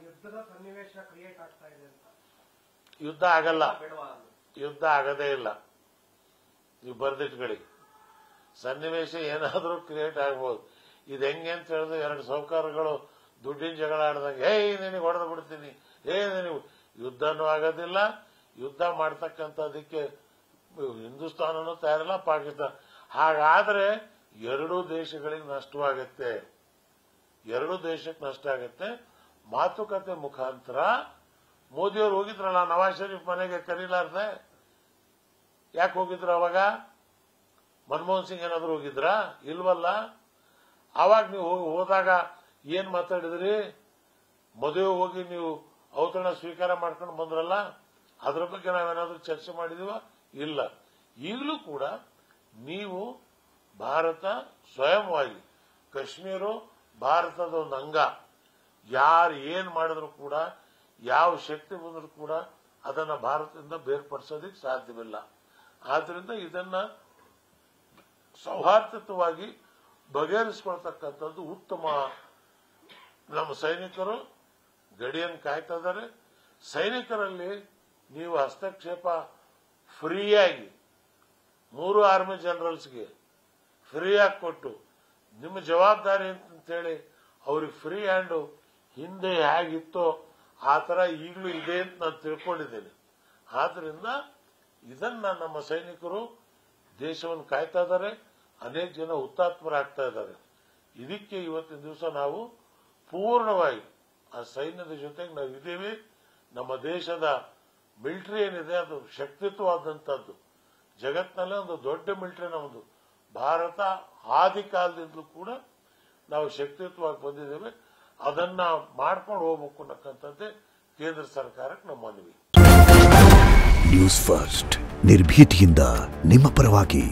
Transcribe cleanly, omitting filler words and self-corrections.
ಯುದ್ಧದ ಸನ್ನಿವೇಶ ಕ್ರಿಯೇಟ್ ಆಗ್ತಾ ಇದೆ ಅಂತ. ಯುದ್ಧ ಆಗಲ್ಲ, ಯುದ್ಧ ಆಗದೇ ಇಲ್ಲ. ನೀವು ಬರ್ದಿಟ್ಕೊಳ್ಳಿ, ಸನ್ನಿವೇಶ ಏನಾದರೂ ಕ್ರಿಯೇಟ್ ಆಗ್ಬೋದು. ಇದು ಹೆಂಗೆ ಅಂತ ಹೇಳಿದ್ರೆ, ಎರಡು ಸೌಕರ್ಯಗಳು ದುಡ್ಡಿನ ಜಗಳ ಆಡ್ದಂಗೆ, ನಿನಗೆ ಹೊಡೆದು ಬಿಡ್ತೀನಿ, ನಿನಗೆ ಯುದ್ಧನೂ ಆಗೋದಿಲ್ಲ. ಯುದ್ಧ ಮಾಡ್ತಕ್ಕಂಥದಕ್ಕೆ ಹಿಂದೂಸ್ತಾನನೂ ತಯಾರಿಲ್ಲ, ಪಾಕಿಸ್ತಾನ. ಹಾಗಾದ್ರೆ ಎರಡೂ ದೇಶಗಳಿಗೆ ನಷ್ಟವಾಗತ್ತೆ, ಎರಡೂ ದೇಶಕ್ಕೆ ನಷ್ಟ ಆಗತ್ತೆ. ಮಾತುಕತೆ ಮುಖಾಂತರ ಮೋದಿಯವರು ಹೋಗಿದ್ರಲ್ಲ ನವಾಜ್ ಶರೀಫ್ ಮನೆಗೆ ಕರೀಲಾರ್ದೆ, ಯಾಕೆ ಹೋಗಿದ್ರು ಅವಾಗ? ಮನಮೋಹನ್ ಸಿಂಗ್ ಏನಾದ್ರು ಹೋಗಿದ್ರಾ? ಇಲ್ವಲ್ಲ. ಅವಾಗ ನೀವು ಹೋದಾಗ ಏನ್ ಮಾತಾಡಿದ್ರಿ? ಮದುವೆ ಹೋಗಿ ನೀವು ಔತಣ ಸ್ವೀಕಾರ ಮಾಡ್ಕೊಂಡು ಬಂದ್ರಲ್ಲ, ಅದ್ರ ಬಗ್ಗೆ ನಾವೇನಾದ್ರೂ ಚರ್ಚೆ ಮಾಡಿದೀವ? ಇಲ್ಲ. ಈಗಲೂ ಕೂಡ ನೀವು ಭಾರತ ಸ್ವಯಂವಾಗಿ, ಕಾಶ್ಮೀರ ಭಾರತದ ಒಂದು ಅಂಗ, ಯಾರು ಏನ್ ಮಾಡಿದ್ರು ಕೂಡ, ಯಾವ ಶಕ್ತಿ ಬಂದರೂ ಕೂಡ ಅದನ್ನ ಭಾರತದಿಂದ ಬೇರ್ಪಡಿಸೋದಕ್ಕೆ ಸಾಧ್ಯವಿಲ್ಲ. ಆದ್ರಿಂದ ಇದನ್ನ ಸೌಹಾರ್ದಯುತವಾಗಿ ಬಗೆಹರಿಸಿಕೊಳ್ತಕ್ಕಂಥದ್ದು ಉತ್ತಮ. ನಮ್ಮ ಸೈನಿಕರು ಗಡಿಯನ್ನು ಕಾಯ್ತಾ ಇದ್ದಾರೆ. ಸೈನಿಕರಲ್ಲಿ ನೀವು ಹಸ್ತಕ್ಷೇಪ ಫ್ರೀಯಾಗಿ 3 ಆರ್ಮಿ ಜನರಲ್ಸ್ಗೆ ಫ್ರೀಯಾಗಿ ಕೊಟ್ಟು, ನಿಮ್ಮ ಜವಾಬ್ದಾರಿ ಅಂತೇಳಿ ಅವ್ರಿಗೆ ಫ್ರೀ ಹ್ಯಾಂಡ್ ಹಿಂದೆ ಹೇಗಿತ್ತೋ ಆ ತರ ಈಗಲೂ ಇದೆ ಅಂತ ನಾನು ತಿಳ್ಕೊಂಡಿದ್ದೇನೆ. ಆದ್ರಿಂದ ಇದನ್ನ ನಮ್ಮ ಸೈನಿಕರು ದೇಶವನ್ನು ಕಾಯ್ತಾ ಇದ್ದಾರೆ. ಅನೇಕ ಜನ ಹುತಾತ್ಮರಾಗ್ತಾ ಇದ್ದಾರೆ. ಇದಕ್ಕೆ ಇವತ್ತಿನ ದಿವಸ ನಾವು ಪೂರ್ಣವಾಗಿ ಆ ಸೈನ್ಯದ ಜೊತೆಗೆ ನಾವು ಇದ್ದೀವಿ. ನಮ್ಮ ದೇಶದ ಮಿಲಿಟರಿ ಏನಿದೆ ಅದು ಶಕ್ತಿತ್ವವಾದಂತದ್ದು. ಜಗತ್ತಿನಲ್ಲೇ ಒಂದು ದೊಡ್ಡ ಮಿಲಿಟರಿ ನಮ್ಮದು. ಭಾರತ ಆದಿ ಕಾಲದಿಂದಲೂ ಕೂಡ ನಾವು ಶಕ್ತಿಯುತವಾಗಿ ಬಂದಿದ್ದೇವೆ. ಅದನ್ನ ಮಾಡ್ಕೊಂಡು ಹೋಗ್ಬೇಕು ಅನ್ನಕ್ಕಂಥದ್ದೇ ಕೇಂದ್ರ ಸರ್ಕಾರಕ್ಕೆ ನಮ್ಮ ಮನವಿ. ನ್ಯೂಸ್ ಫಸ್ಟ್, ನಿರ್ಭೀತಿಯಿಂದ ನಿಮ್ಮ ಪರವಾಗಿ.